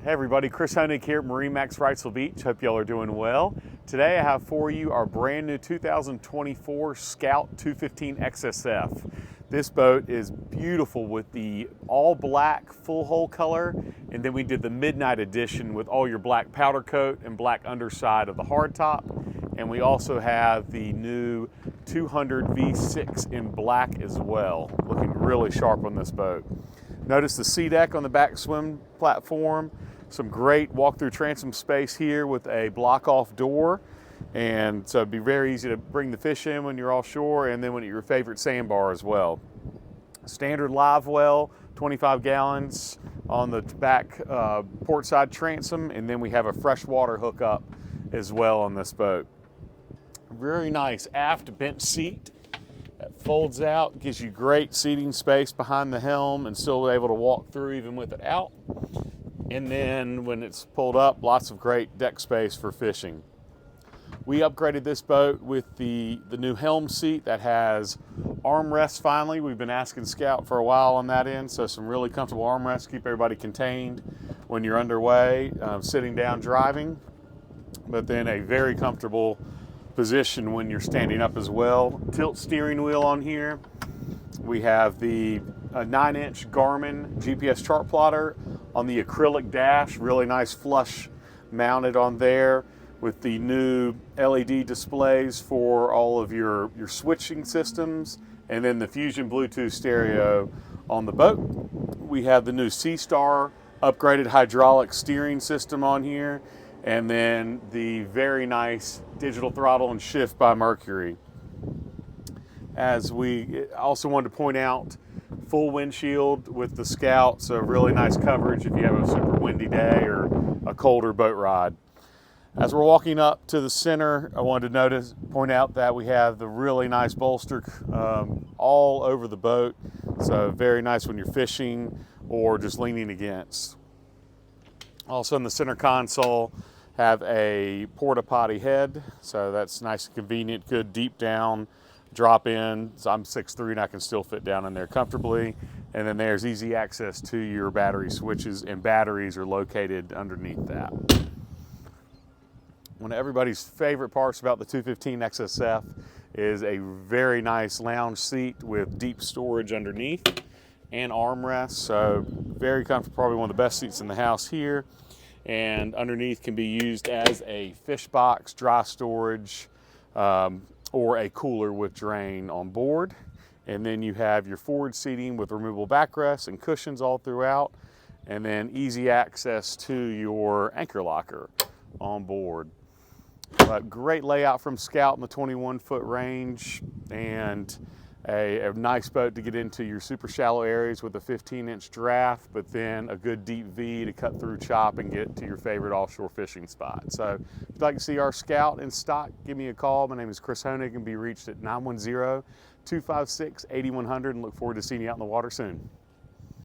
Hey everybody, Chris Honig here at MarineMax Wrightsville Beach. Hope y'all are doing well. Today I have for you our brand new 2024 Scout 215 XSF. This boat is beautiful with the all black full hull color, and then we did the midnight edition with all your black powder coat and black underside of the hardtop. And we also have the new 200 V6 in black as well, looking really sharp on this boat. Notice the sea deck on the back swim platform. Some great walk-through transom space here with a block-off door. And so it'd be very easy to bring the fish in when you're offshore and then when at your favorite sandbar as well. Standard live well, 25 gallons on the back port side transom, and then we have a freshwater hookup as well on this boat. Very nice aft bench seat that folds out, gives you great seating space behind the helm and still able to walk through even with it out. And then when it's pulled up, lots of great deck space for fishing. We upgraded this boat with the new helm seat that has armrests finally. We've been asking Scout for a while on that end, so some really comfortable armrests keep everybody contained when you're underway, sitting down driving, but then a very comfortable position when you're standing up as well. Tilt steering wheel on here. We have the 9-inch Garmin GPS chart plotter on the acrylic dash, really nice flush mounted on there with the new LED displays for all of your switching systems, and then the Fusion Bluetooth stereo on the boat. We have the new Seastar upgraded hydraulic steering system on here, and then the very nice digital throttle and shift by Mercury. As we also wanted to point out, full windshield with the Scout, so really nice coverage if you have a super windy day or a colder boat ride. As we're walking up to the center, I wanted to point out that we have the really nice bolster all over the boat, so very nice when you're fishing or just leaning against. Also in the center console, have a porta potty head, so that's nice and convenient, good deep down drop in. So I'm 6'3" and I can still fit down in there comfortably. And then there's easy access to your battery switches, and batteries are located underneath that. One of everybody's favorite parts about the 215 XSF is a very nice lounge seat with deep storage underneath and armrests. So very comfortable, probably one of the best seats in the house here. And underneath can be used as a fish box, dry storage, or a cooler with drain on board. And then you have your forward seating with removable backrests and cushions all throughout, and then easy access to your anchor locker on board. But great layout from Scout in the 21-foot range, and a nice boat to get into your super shallow areas with a 15-inch draft, but then a good deep V to cut through chop and get to your favorite offshore fishing spot. So if you'd like to see our Scout in stock, give me a call. My name is Chris Honig and be reached at 910-256-8100, and look forward to seeing you out in the water soon.